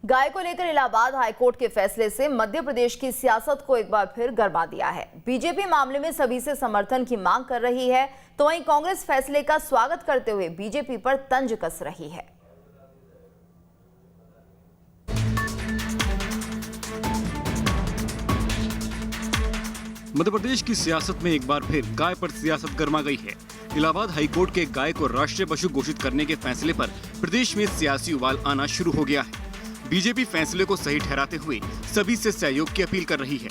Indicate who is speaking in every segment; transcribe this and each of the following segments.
Speaker 1: गाय को लेकर इलाहाबाद हाईकोर्ट के फैसले से मध्य प्रदेश की सियासत को एक बार फिर गरमा दिया है। बीजेपी मामले में सभी से समर्थन की मांग कर रही है, तो वहीं कांग्रेस फैसले का स्वागत करते हुए बीजेपी पर तंज कस रही है।
Speaker 2: मध्य प्रदेश की सियासत में एक बार फिर गाय पर सियासत गरमा गई है। इलाहाबाद हाईकोर्ट के गाय को राष्ट्रीय पशु घोषित करने के फैसले पर प्रदेश में सियासी उबाल आना शुरू हो गया है। बीजेपी फैसले को सही ठहराते हुए सभी से सहयोग की अपील कर रही है।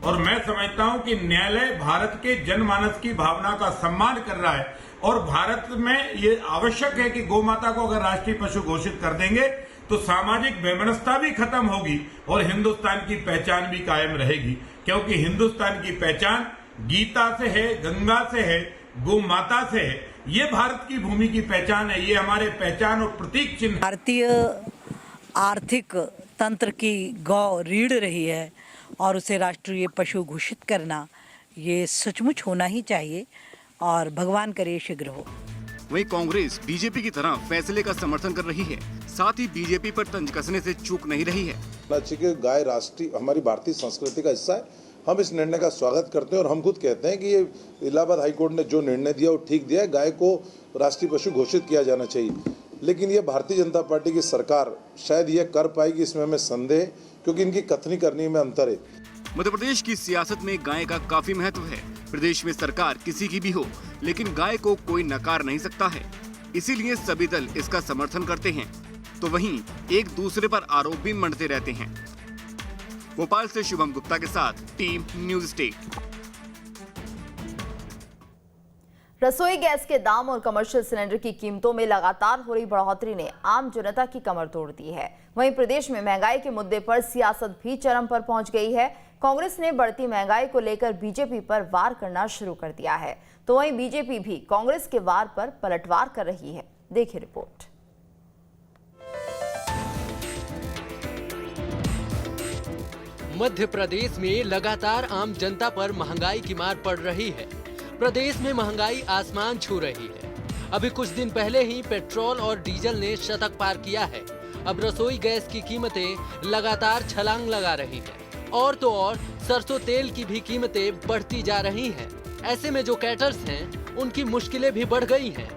Speaker 3: और मैं समझता हूं कि न्यायालय भारत के जनमानस की भावना का सम्मान कर रहा है और भारत में ये आवश्यक है कि गौ माता को अगर राष्ट्रीय पशु घोषित कर देंगे तो सामाजिक वैमनस्यता भी खत्म होगी और हिंदुस्तान की पहचान भी कायम रहेगी, क्योंकि हिंदुस्तान की पहचान गीता से है, गंगा से है, गौ माता से है। ये भारत की भूमि की पहचान है, ये हमारे पहचान और प्रतीक चिन्ह।
Speaker 4: भारतीय आर्थिक तंत्र की गौ रीढ़ रही है और उसे राष्ट्रीय पशु घोषित करना ये सचमुच होना ही चाहिए और भगवान करे शीघ्र हो।
Speaker 2: वहीं कांग्रेस बीजेपी की तरह फैसले का समर्थन कर रही है, साथ ही बीजेपी पर तंज कसने से चूक नहीं रही है।
Speaker 5: गाय राष्ट्रीय हमारी भारतीय संस्कृति का हिस्सा है। हम इस निर्णय का स्वागत करते हैं और हम खुद कहते हैं कि ये इलाहाबाद हाईकोर्ट ने जो निर्णय दिया वो ठीक दिया है। गाय को राष्ट्रीय पशु घोषित किया जाना चाहिए, लेकिन ये भारतीय जनता पार्टी की सरकार शायद ये कर पाएगी, इसमें हमें संदेह, क्योंकि इनकी कथनी करनी में अंतर है।
Speaker 2: मध्य प्रदेश की सियासत में गाय का काफी महत्व है। प्रदेश में सरकार किसी की भी हो, लेकिन गाय को कोई नकार नहीं सकता है, इसीलिए सभी दल इसका समर्थन करते हैं, तो वहीं एक दूसरे पर आरोप भी मंडते रहते हैं। भोपाल से शुभम गुप्ता के साथ टीम न्यूज स्टेट।
Speaker 1: रसोई गैस के दाम और कमर्शियल सिलेंडर की कीमतों में लगातार हो रही बढ़ोतरी ने आम जनता की कमर तोड़ दी है। वहीं प्रदेश में महंगाई के मुद्दे पर सियासत भी चरम पर पहुंच गई है। कांग्रेस ने बढ़ती महंगाई को लेकर बीजेपी पर वार करना शुरू कर दिया है, तो वहीं बीजेपी भी कांग्रेस के वार पर पलटवार कर रही है। देखिए रिपोर्ट।
Speaker 6: मध्य प्रदेश में लगातार आम जनता पर महंगाई की मार पड़ रही है। प्रदेश में महंगाई आसमान छू रही है। अभी कुछ दिन पहले ही पेट्रोल और डीजल ने शतक पार किया है। अब रसोई गैस की कीमतें लगातार छलांग लगा रही हैं। और तो और सरसों तेल की भी कीमतें बढ़ती जा रही हैं। ऐसे में जो कैटर्स हैं, उनकी मुश्किलें भी बढ़ गई हैं।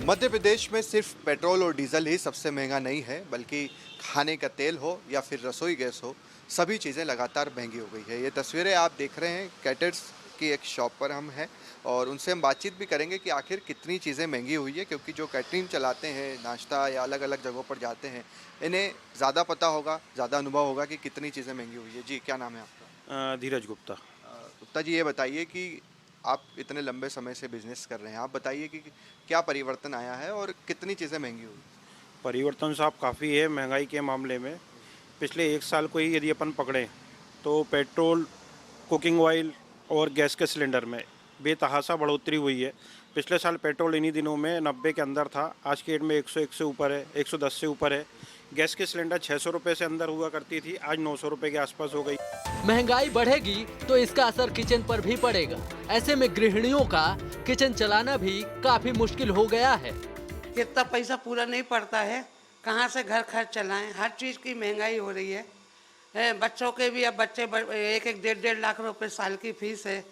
Speaker 7: मध्य प्रदेश में सिर्फ पेट्रोल और डीजल ही सबसे महंगा नहीं है, बल्कि खाने का तेल हो या फिर रसोई गैस हो, सभी चीज़ें लगातार महंगी हो गई है। ये तस्वीरें आप देख रहे हैं, कैटर्स की एक शॉप पर हम हैं और उनसे हम बातचीत भी करेंगे कि आखिर कितनी चीज़ें महंगी हुई है, क्योंकि जो कैटरिंग चलाते हैं, नाश्ता या अलग अलग जगहों पर जाते हैं, इन्हें ज़्यादा पता होगा, ज़्यादा अनुभव होगा कि कितनी चीज़ें महंगी हुई है। जी, क्या नाम है आपका?
Speaker 8: धीरज गुप्ता।
Speaker 7: गुप्ता जी, ये बताइए कि आप इतने लंबे समय से बिजनेस कर रहे हैं, आप बताइए कि क्या परिवर्तन आया है और कितनी चीज़ें महंगी हुई?
Speaker 8: परिवर्तन साहब काफ़ी है महंगाई के मामले में। पिछले 1 साल को ही यदि अपन पकड़ें तो पेट्रोल, कुकिंग ऑयल और गैस के सिलेंडर में बेतहाशा बढ़ोतरी हुई है। पिछले साल पेट्रोल इन्हीं दिनों में 90 के अंदर था, आज के डेट में 101 से ऊपर है, 110 से ऊपर है। गैस के सिलेंडर 600 रुपये से अंदर हुआ करती थी, आज 900 रुपये के आसपास हो गई।
Speaker 6: महंगाई बढ़ेगी तो इसका असर किचन पर भी पड़ेगा। ऐसे में गृहिणियों का किचन चलाना भी काफी मुश्किल हो गया है।
Speaker 9: कितना पैसा पूरा नहीं पड़ता है, कहाँ से घर खर्च चलाएं, हर चीज़ की महंगाई हो रही है। बच्चों के भी, अब बच्चे 1-1, 1.5 लाख रुपए साल की फीस है,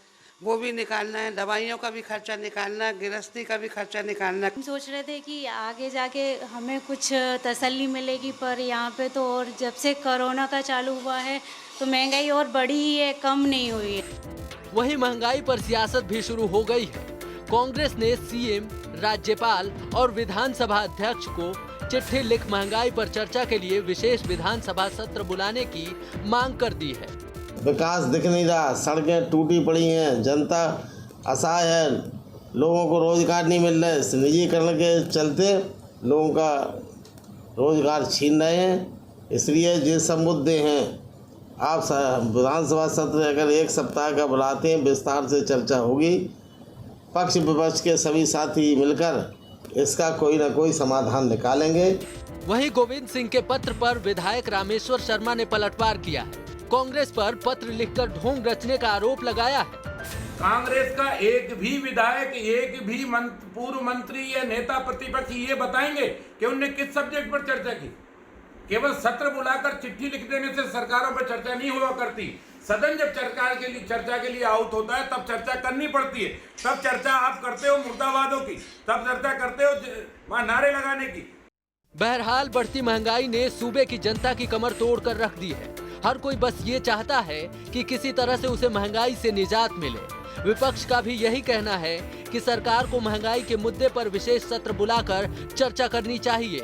Speaker 9: वो भी निकालना है, दवाइयों का भी खर्चा निकालना है, गृहस्थी का भी खर्चा निकालना है।
Speaker 10: हम सोच रहे थे कि आगे जाके हमें कुछ तसल्ली मिलेगी, पर यहाँ पे तो और जब से कोरोना का चालू हुआ है तो महंगाई और बढ़ी ही है, कम नहीं हुई है।
Speaker 6: वहीं महंगाई पर सियासत भी शुरू हो गई है। कांग्रेस ने सीएम, राज्यपाल और विधानसभा अध्यक्ष को चिट्ठी लिख महंगाई पर चर्चा के लिए विशेष विधानसभा सत्र बुलाने की मांग कर दी है।
Speaker 11: विकास दिख नहीं रहा, सड़कें टूटी पड़ी हैं, जनता असहाय है, लोगों को रोजगार नहीं मिल रहा है। निजीकरण के चलते लोगों का रोजगार छीन रहे हैं। इसलिए ये सब मुद्दे हैं। आप विधानसभा सत्र अगर 1 सप्ताह का बुलाते हैं, विस्तार से चर्चा होगी, पक्ष विपक्ष के सभी साथी मिलकर इसका कोई न कोई समाधान निकालेंगे।
Speaker 6: वहीं गोविंद सिंह के पत्र पर विधायक रामेश्वर शर्मा ने पलटवार किया है। कांग्रेस पर पत्र लिखकर ढोंग रचने का आरोप लगाया है।
Speaker 3: कांग्रेस का एक भी विधायक, एक भी पूर्व मंत्री या नेता प्रतिपक्ष ये बताएंगे कि उनने किस सब्जेक्ट पर चर्चा की? केवल सत्र बुलाकर चिट्ठी लिख देने से सरकारों पर चर्चा नहीं हुआ करती। सदन जब चर्चा के लिए आउट होता है तब चर्चा करनी पड़ती है। तब चर्चा आप करते हो मुर्दाबादों की, तब चर्चा करते हो वहां नारे लगाने की।
Speaker 6: बहरहाल बढ़ती महंगाई ने सूबे की जनता की कमर तोड़ कर रख दी है। हर कोई बस ये चाहता है कि किसी तरह से उसे महंगाई से निजात मिले। विपक्ष का भी यही कहना है कि सरकार को महंगाई के मुद्दे पर विशेष सत्र बुलाकर चर्चा करनी चाहिए।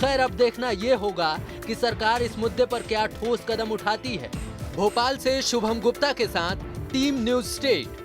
Speaker 6: खैर, अब देखना ये होगा कि सरकार इस मुद्दे पर क्या ठोस कदम उठाती है। भोपाल से शुभम गुप्ता के साथ टीम न्यूज़ स्टेट।